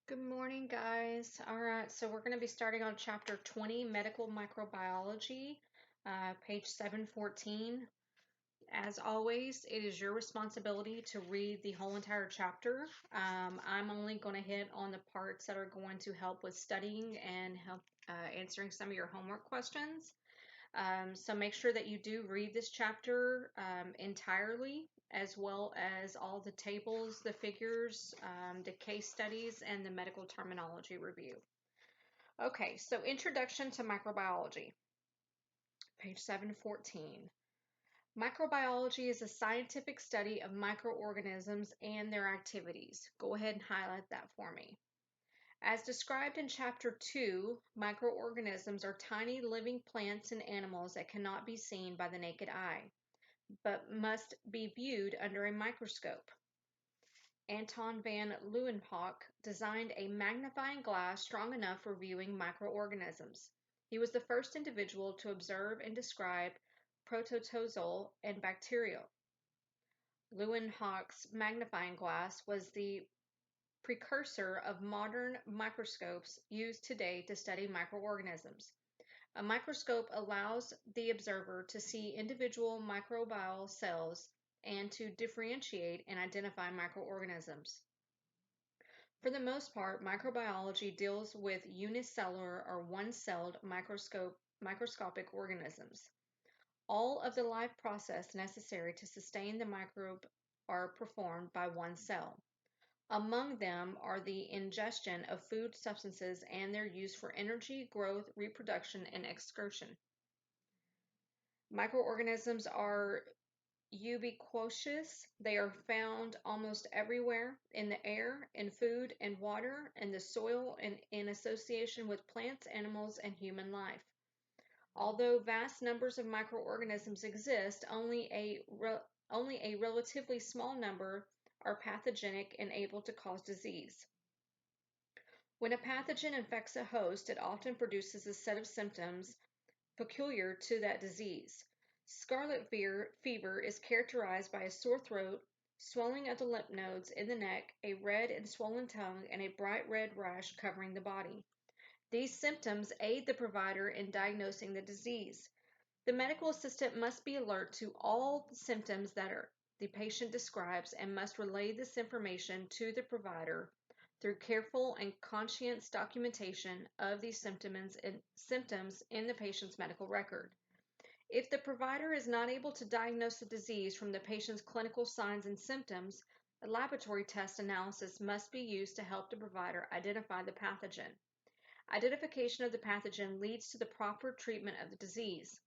Good morning, guys. All right, so we're going to be starting on chapter 20, Medical Microbiology, page 714. As always, it is your responsibility to read the whole entire chapter. I'm only going to hit on the parts that are going to help with studying and help answering some of your homework questions. So make sure that you do read this chapter entirely, as well as all the tables, the figures, the case studies, and the medical terminology review. Okay, so Introduction to Microbiology, page 714. Microbiology is a scientific study of microorganisms and their activities. Go ahead and highlight that for me. As described in Chapter 2, microorganisms are tiny living plants and animals that cannot be seen by the naked eye, but must be viewed under a microscope. Anton van Leeuwenhoek designed a magnifying glass strong enough for viewing microorganisms. He was the first individual to observe and describe protozoal and bacterial. Leeuwenhoek's magnifying glass was the precursor of modern microscopes used today to study microorganisms. A microscope allows the observer to see individual microbial cells and to differentiate and identify microorganisms. For the most part, microbiology deals with unicellular or one-celled microscopic organisms. All of the life process necessary to sustain the microbe are performed by one cell. Among them are the ingestion of food substances and their use for energy, growth, reproduction, and excretion. Microorganisms are ubiquitous. They are found almost everywhere in the air, in food and water, in the soil, and in association with plants, animals, and human life. Although vast numbers of microorganisms exist, only a relatively small number are pathogenic and able to cause disease. When a pathogen infects a host, it often produces a set of symptoms peculiar to that disease. Scarlet fever is characterized by a sore throat, swelling of the lymph nodes in the neck, a red and swollen tongue, and a bright red rash covering the body. These symptoms aid the provider in diagnosing the disease. The medical assistant must be alert to all the symptoms that the patient describes and must relay this information to the provider through careful and conscientious documentation of these symptoms in the patient's medical record. If the provider is not able to diagnose the disease from the patient's clinical signs and symptoms, a laboratory test analysis must be used to help the provider identify the pathogen. Identification of the pathogen leads to the proper treatment of the disease.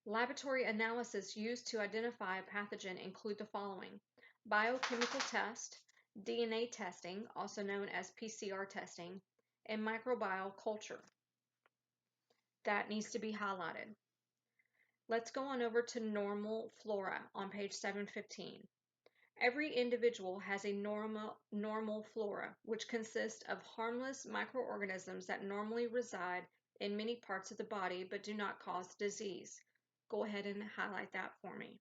Laboratory analysis used to identify a pathogen include the following: biochemical test, DNA testing, also known as PCR testing, and microbial culture. That needs to be highlighted. Let's go on over to normal flora on page 715. Every individual has a normal flora, which consists of harmless microorganisms that normally reside in many parts of the body but do not cause disease. Go ahead and highlight that for me.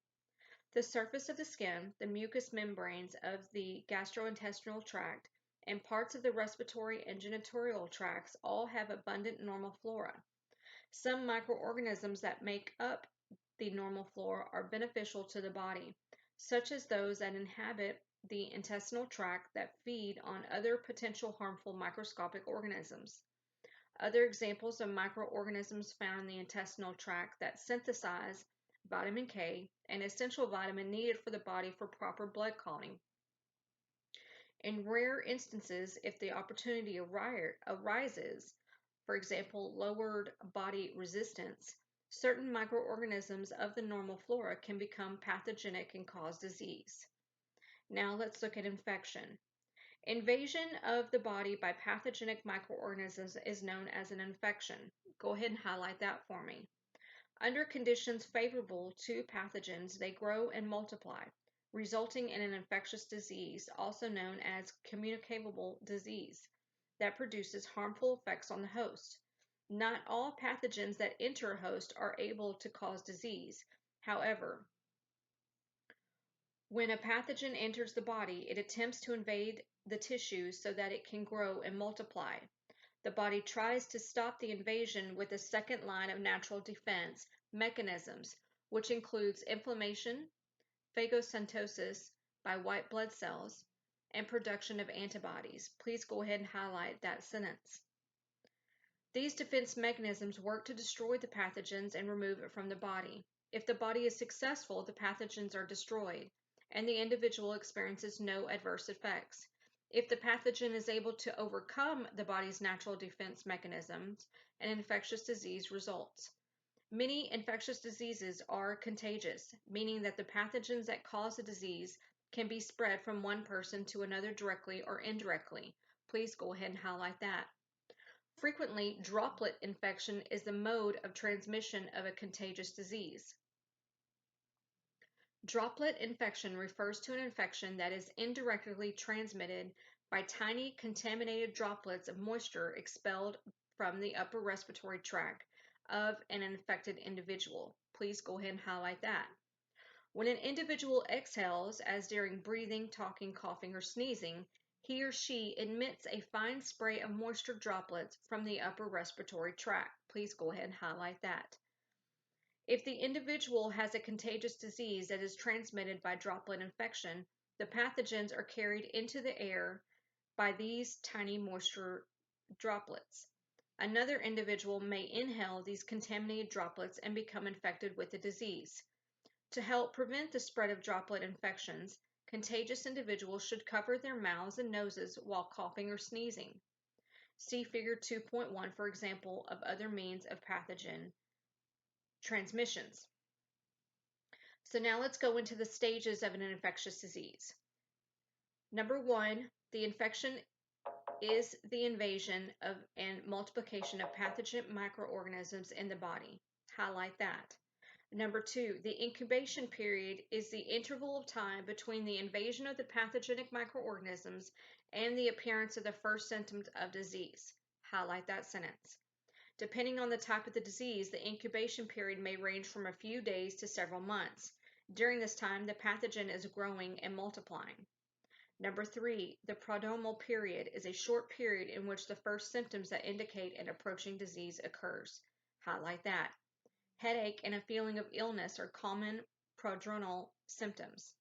The surface of the skin, the mucous membranes of the gastrointestinal tract, and parts of the respiratory and genital tracts all have abundant normal flora. Some microorganisms that make up the normal flora are beneficial to the body, such as those that inhabit the intestinal tract that feed on other potential harmful microscopic organisms. Other examples of microorganisms found in the intestinal tract that synthesize vitamin K, an essential vitamin needed for the body for proper blood clotting. In rare instances, if the opportunity arises, for example, lowered body resistance, certain microorganisms of the normal flora can become pathogenic and cause disease. Now let's look at infection. Invasion of the body by pathogenic microorganisms is known as an infection. Go ahead and highlight that for me. Under conditions favorable to pathogens, they grow and multiply, resulting in an infectious disease, also known as communicable disease, that produces harmful effects on the host. Not all pathogens that enter a host are able to cause disease. However, when a pathogen enters the body, it attempts to invade the tissues so that it can grow and multiply. The body tries to stop the invasion with a second line of natural defense mechanisms, which includes inflammation, phagocytosis by white blood cells, and production of antibodies. Please go ahead and highlight that sentence. These defense mechanisms work to destroy the pathogens and remove it from the body. If the body is successful, the pathogens are destroyed, and the individual experiences no adverse effects. If the pathogen is able to overcome the body's natural defense mechanisms, an infectious disease results. Many infectious diseases are contagious, meaning that the pathogens that cause the disease can be spread from one person to another directly or indirectly. Please go ahead and highlight that. Frequently, droplet infection is the mode of transmission of a contagious disease. Droplet infection refers to an infection that is indirectly transmitted by tiny contaminated droplets of moisture expelled from the upper respiratory tract of an infected individual. Please go ahead and highlight that. When an individual exhales, as during breathing, talking, coughing, or sneezing, he or she emits a fine spray of moisture droplets from the upper respiratory tract. Please go ahead and highlight that. If the individual has a contagious disease that is transmitted by droplet infection, the pathogens are carried into the air by these tiny moisture droplets. Another individual may inhale these contaminated droplets and become infected with the disease. To help prevent the spread of droplet infections, contagious individuals should cover their mouths and noses while coughing or sneezing. See Figure 2.1 for example of other means of pathogen transmissions. So now let's go into the stages of an infectious disease. Number 1, the infection is the invasion of and multiplication of pathogenic microorganisms in the body. Highlight that. Number 2, the incubation period is the interval of time between the invasion of the pathogenic microorganisms and the appearance of the first symptoms of disease. Highlight that sentence. Depending on the type of the disease, the incubation period may range from a few days to several months. During this time, the pathogen is growing and multiplying. Number 3, the prodromal period is a short period in which the first symptoms that indicate an approaching disease occurs. Highlight that. Headache and a feeling of illness are common prodromal symptoms.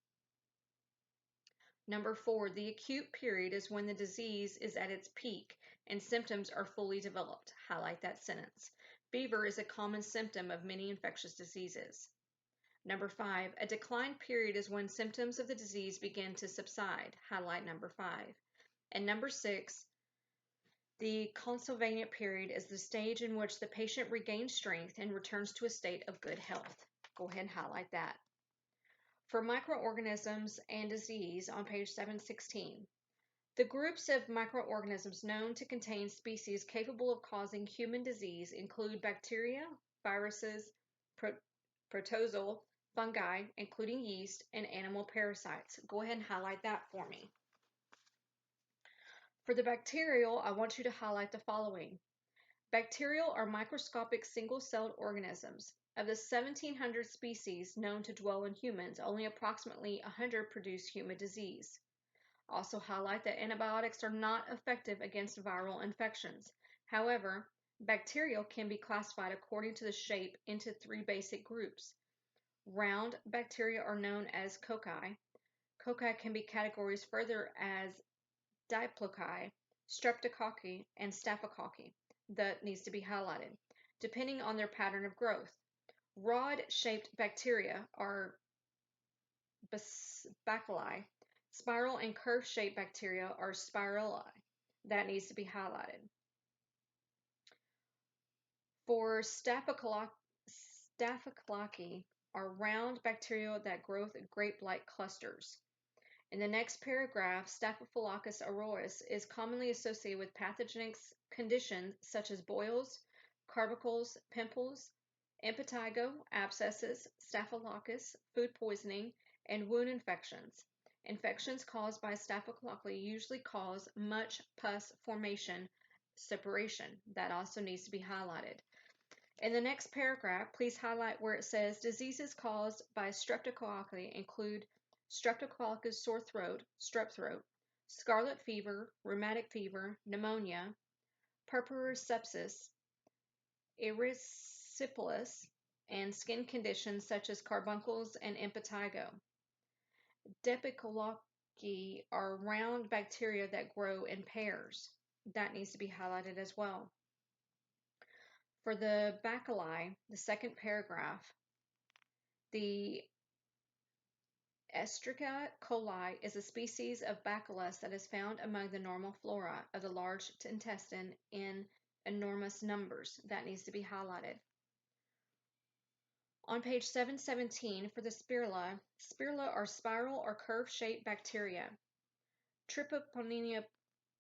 Number 4, the acute period is when the disease is at its peak and symptoms are fully developed. Highlight that sentence. Fever is a common symptom of many infectious diseases. Number 5, a decline period is when symptoms of the disease begin to subside. Highlight number 5. And number 6, the convalescent period is the stage in which the patient regains strength and returns to a state of good health. Go ahead and highlight that. For microorganisms and disease on page 716, the groups of microorganisms known to contain species capable of causing human disease include bacteria, viruses, protozoal, fungi, including yeast, and animal parasites. Go ahead and highlight that for me. For the bacterial, I want you to highlight the following. Bacterial are microscopic single-celled organisms. Of the 1,700 species known to dwell in humans, only approximately 100 produce human disease. Also highlight that antibiotics are not effective against viral infections. However, bacterial can be classified according to the shape into 3 basic groups. Round bacteria are known as cocci. Cocci can be categorized further as diplococci, streptococci, and staphylococci. That needs to be highlighted, depending on their pattern of growth. Rod-shaped bacteria are bacilli. Spiral and curve-shaped bacteria are spirali. That needs to be highlighted. For staphylococci are round bacteria that grow grape-like clusters. In the next paragraph, Staphylococcus aureus is commonly associated with pathogenic conditions such as boils, carbuncles, pimples, impetigo, abscesses, staphylococcus, food poisoning, and wound infections. Infections caused by Staphylococcus usually cause much pus formation, separation. That also needs to be highlighted. In the next paragraph, please highlight where it says diseases caused by streptococcus include Streptococcus sore throat, strep throat, scarlet fever, rheumatic fever, pneumonia, purpura sepsis, erysipelas, and skin conditions such as carbuncles and impetigo. Diplococcus are round bacteria that grow in pairs. That needs to be highlighted as well. For the bacilli, the second paragraph, the Escherichia coli is a species of bacillus that is found among the normal flora of the large intestine in enormous numbers. That needs to be highlighted. On page 717, for the spirilla, spirilla are spiral or curve-shaped bacteria. Trichoponia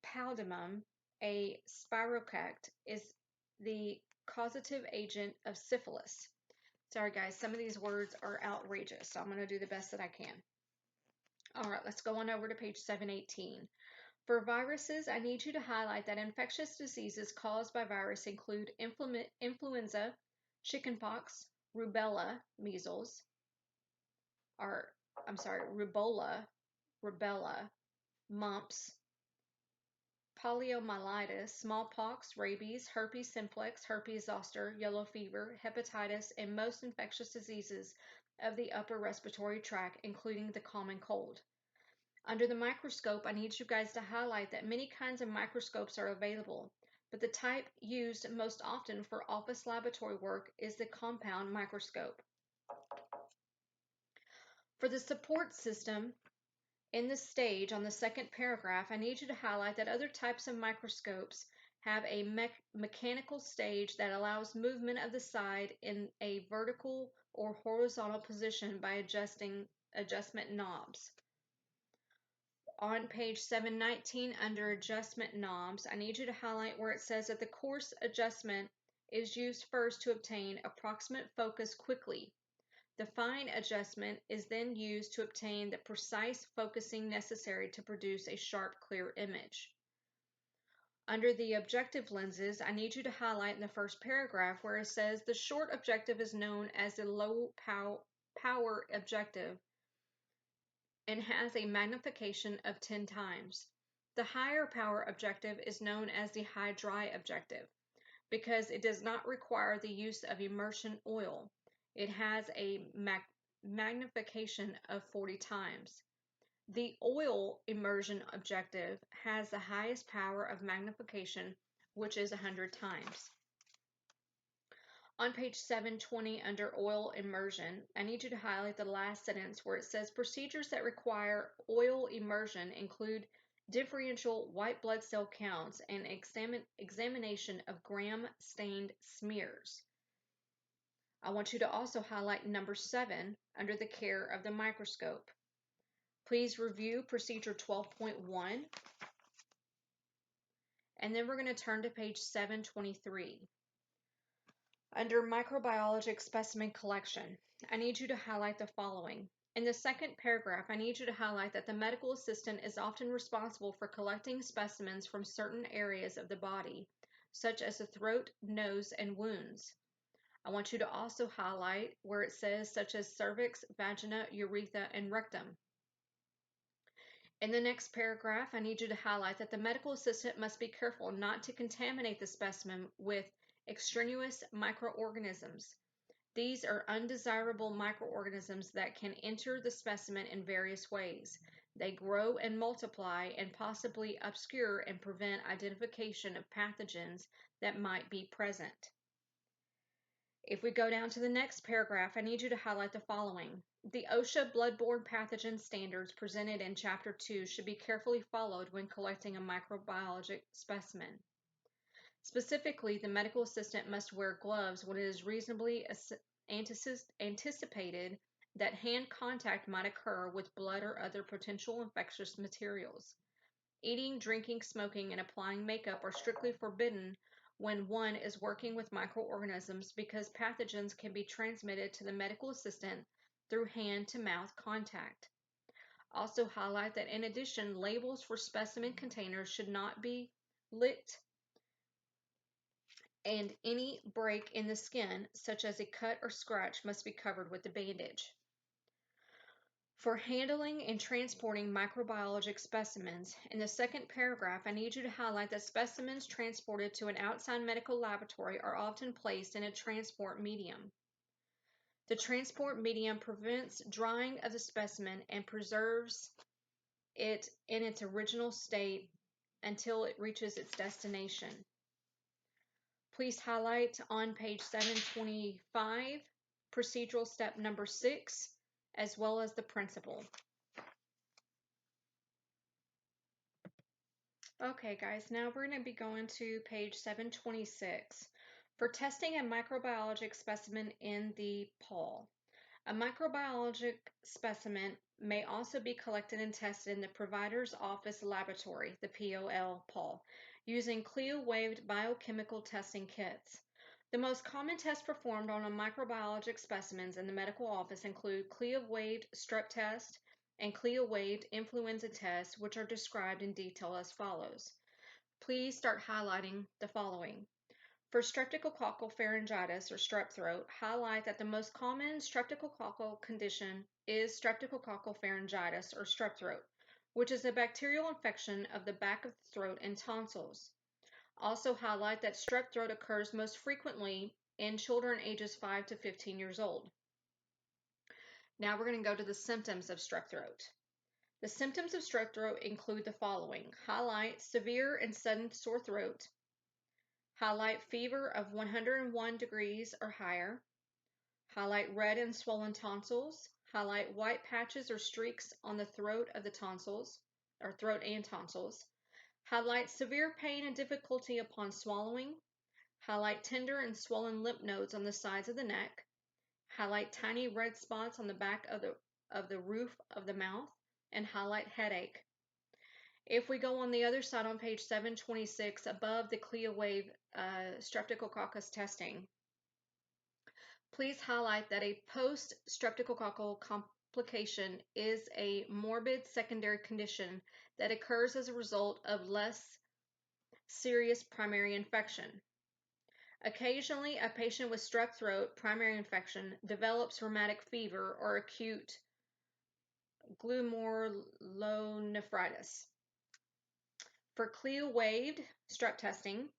pallidum, a spirochete, is the causative agent of syphilis. Sorry guys, some of these words are outrageous, so I'm going to do the best that I can. All right, let's go on over to page 718. For viruses, I need you to highlight that infectious diseases caused by virus include influenza, chickenpox, rubella, measles, rubella, mumps, poliomyelitis, smallpox, rabies, herpes simplex, herpes zoster, yellow fever, hepatitis, and most infectious diseases of the upper respiratory tract, including the common cold. Under the microscope, I need you guys to highlight that many kinds of microscopes are available, but the type used most often for office laboratory work is the compound microscope. For the support system, in this stage, on the second paragraph, I need you to highlight that other types of microscopes have a mechanical stage that allows movement of the side in a vertical or horizontal position by adjustment knobs. On page 719, under adjustment knobs, I need you to highlight where it says that the coarse adjustment is used first to obtain approximate focus quickly. The fine adjustment is then used to obtain the precise focusing necessary to produce a sharp, clear image. Under the objective lenses, I need you to highlight in the first paragraph where it says the short objective is known as the low power objective and has a magnification of 10 times. The higher power objective is known as the high dry objective because it does not require the use of immersion oil. It has a magnification of 40 times. The oil immersion objective has the highest power of magnification, which is 100 times. On page 720 under oil immersion, I need you to highlight the last sentence where it says procedures that require oil immersion include differential white blood cell counts and examination of gram-stained smears. I want you to also highlight number 7 under the care of the microscope. Please review procedure 12.1, and then we're going to turn to page 723. Under microbiologic specimen collection, I need you to highlight the following. In the second paragraph, I need you to highlight that the medical assistant is often responsible for collecting specimens from certain areas of the body, such as the throat, nose, and wounds. I want you to also highlight where it says such as cervix, vagina, urethra, and rectum. In the next paragraph, I need you to highlight that the medical assistant must be careful not to contaminate the specimen with extraneous microorganisms. These are undesirable microorganisms that can enter the specimen in various ways. They grow and multiply and possibly obscure and prevent identification of pathogens that might be present. If we go down to the next paragraph, I need you to highlight the following. The OSHA bloodborne pathogen standards presented in Chapter 2 should be carefully followed when collecting a microbiologic specimen. Specifically, the medical assistant must wear gloves when it is reasonably anticipated that hand contact might occur with blood or other potential infectious materials. Eating, drinking, smoking, and applying makeup are strictly forbidden when one is working with microorganisms because pathogens can be transmitted to the medical assistant through hand-to-mouth contact. Also highlight that in addition, labels for specimen containers should not be licked, and any break in the skin, such as a cut or scratch, must be covered with a bandage. For handling and transporting microbiologic specimens, in the second paragraph, I need you to highlight that specimens transported to an outside medical laboratory are often placed in a transport medium. The transport medium prevents drying of the specimen and preserves it in its original state until it reaches its destination. Please highlight on page 725 procedural step number 6, as well as the principle. Okay guys, now we're going to be going to page 726 for testing a microbiologic specimen in the POL. A microbiologic specimen may also be collected and tested in the provider's office laboratory, the POL, using CLIA-waived biochemical testing kits. The most common tests performed on a microbiologic specimens in the medical office include CLIA-waived strep test and CLIA-waived influenza test, which are described in detail as follows. Please start highlighting the following. For streptococcal pharyngitis or strep throat, highlight that the most common streptococcal condition is streptococcal pharyngitis or strep throat, which is a bacterial infection of the back of the throat and tonsils. Also highlight that strep throat occurs most frequently in children ages 5 to 15 years old. Now we're going to go to the symptoms of strep throat. The symptoms of strep throat include the following. Highlight severe and sudden sore throat. Highlight fever of 101 degrees or higher. Highlight red and swollen tonsils. Highlight white patches or streaks on the throat of the tonsils, or throat and tonsils. Highlight severe pain and difficulty upon swallowing. Highlight tender and swollen lymph nodes on the sides of the neck. Highlight tiny red spots on the back of the roof of the mouth, and highlight headache. If we go on the other side on page 726 above the CLIA-waived streptococcus testing, please highlight that a post-streptococcal complication is a morbid secondary condition that occurs as a result of less serious primary infection. Occasionally, a patient with strep throat primary infection develops rheumatic fever or acute glomerulonephritis. For CLIA-waived strep testing,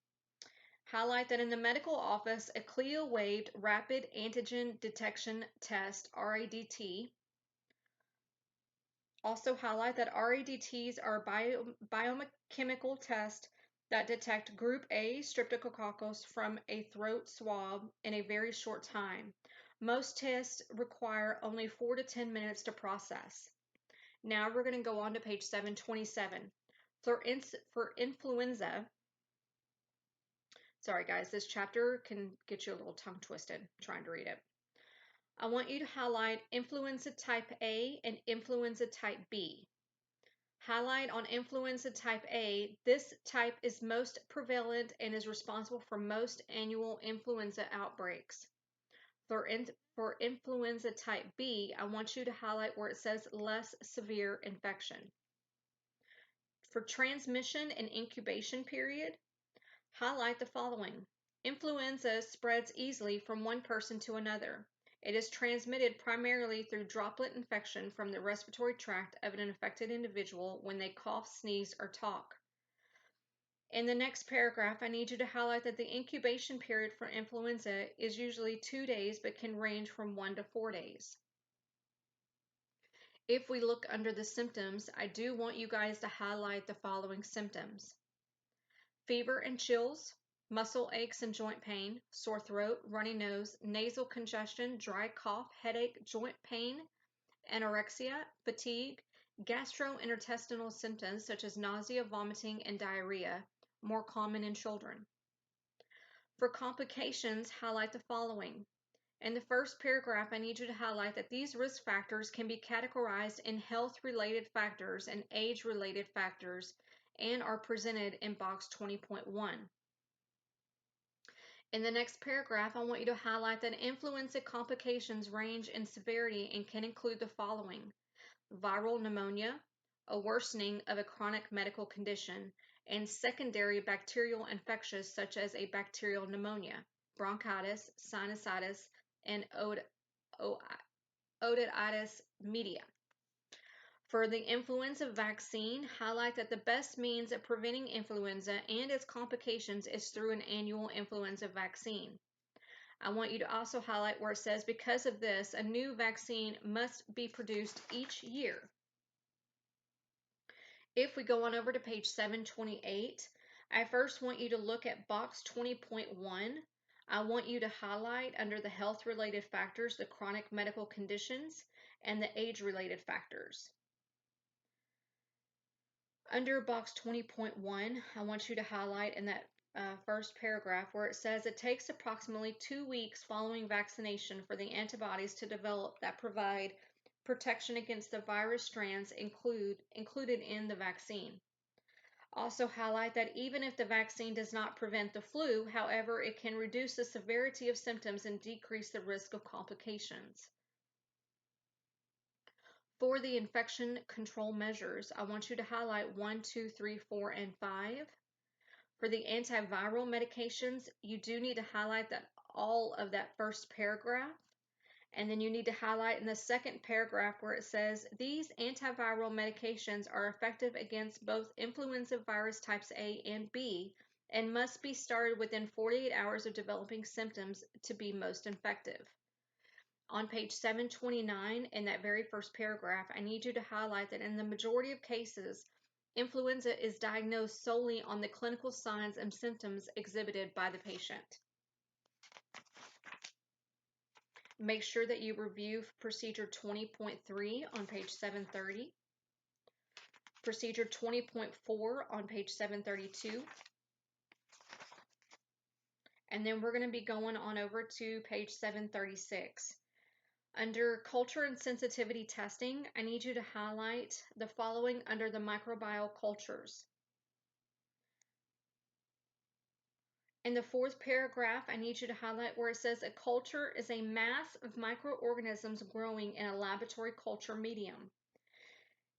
highlight that in the medical office, a CLIA-waived rapid antigen detection test, RADT. Also highlight that RADTs are biochemical tests that detect group A streptococcus from a throat swab in a very short time. Most tests require only 4 to 10 minutes to process. Now we're going to go on to page 727. For influenza, sorry guys, this chapter can get you a little tongue twisted trying to read it. I want you to highlight influenza type A and influenza type B. Highlight on influenza type A, this type is most prevalent and is responsible for most annual influenza outbreaks. For influenza type B, I want you to highlight where it says less severe infection. For transmission and incubation period, highlight the following. Influenza spreads easily from one person to another. It is transmitted primarily through droplet infection from the respiratory tract of an infected individual when they cough, sneeze, or talk. In the next paragraph, I need you to highlight that the incubation period for influenza is usually 2 days but can range from 1 to 4 days. If we look under the symptoms, I do want you guys to highlight the following symptoms. Fever and chills, muscle aches and joint pain, sore throat, runny nose, nasal congestion, dry cough, headache, joint pain, anorexia, fatigue, gastrointestinal symptoms such as nausea, vomiting, and diarrhea, more common in children. For complications, highlight the following. In the first paragraph, I need you to highlight that these risk factors can be categorized in health-related factors and age-related factors and are presented in box 20.1. In the next paragraph, I want you to highlight that influenza complications range in severity and can include the following: viral pneumonia, a worsening of a chronic medical condition, and secondary bacterial infections such as a bacterial pneumonia, bronchitis, sinusitis, and otitis media. For the influenza vaccine, highlight that the best means of preventing influenza and its complications is through an annual influenza vaccine. I want you to also highlight where it says, because of this, a new vaccine must be produced each year. If we go on over to page 728, I first want you to look at box 20.1. I want you to highlight under the health-related factors the chronic medical conditions and the age-related factors. Under box 20.1, I want you to highlight in that first paragraph where it says it takes approximately 2 weeks following vaccination for the antibodies to develop that provide protection against the virus strands included in the vaccine. Also highlight that even if the vaccine does not prevent the flu, however, it can reduce the severity of symptoms and decrease the risk of complications. For the infection control measures, I want you to highlight 1, 2, 3, 4, and 5. For the antiviral medications, you do need to highlight that all of that first paragraph. And then you need to highlight in the second paragraph where it says, these antiviral medications are effective against both influenza virus types A and B and must be started within 48 hours of developing symptoms to be most effective. On page 729, in that very first paragraph, I need you to highlight that in the majority of cases, influenza is diagnosed solely on the clinical signs and symptoms exhibited by the patient. Make sure that you review procedure 20.3 on page 730, procedure 20.4 on page 732, and then we're going to be going on over to page 736. Under culture and sensitivity testing, I need you to highlight the following under the microbial cultures. In the fourth paragraph, I need you to highlight where it says a culture is a mass of microorganisms growing in a laboratory culture medium.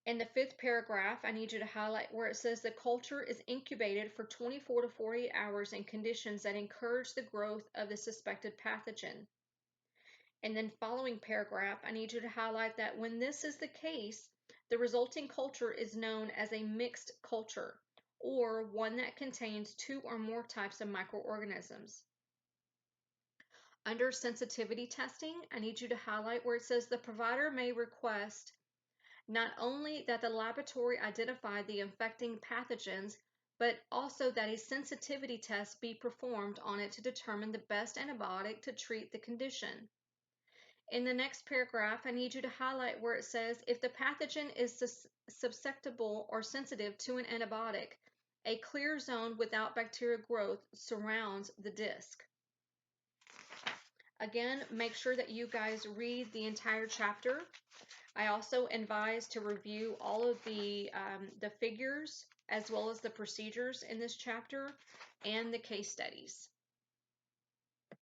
In the fifth paragraph, I need you to highlight where it says the culture is incubated for 24 to 48 hours in conditions that encourage the growth of the suspected pathogen. And then following paragraph, I need you to highlight that when this is the case, the resulting culture is known as a mixed culture, or one that contains 2 or more types of microorganisms. Under sensitivity testing, I need you to highlight where it says the provider may request not only that the laboratory identify the infecting pathogens, but also that a sensitivity test be performed on it to determine the best antibiotic to treat the condition. In the next paragraph, I need you to highlight where it says if the pathogen is susceptible or sensitive to an antibiotic, a clear zone without bacterial growth surrounds the disc. Again, make sure that you guys read the entire chapter. I also advise to review all of the figures as well as the procedures in this chapter and the case studies.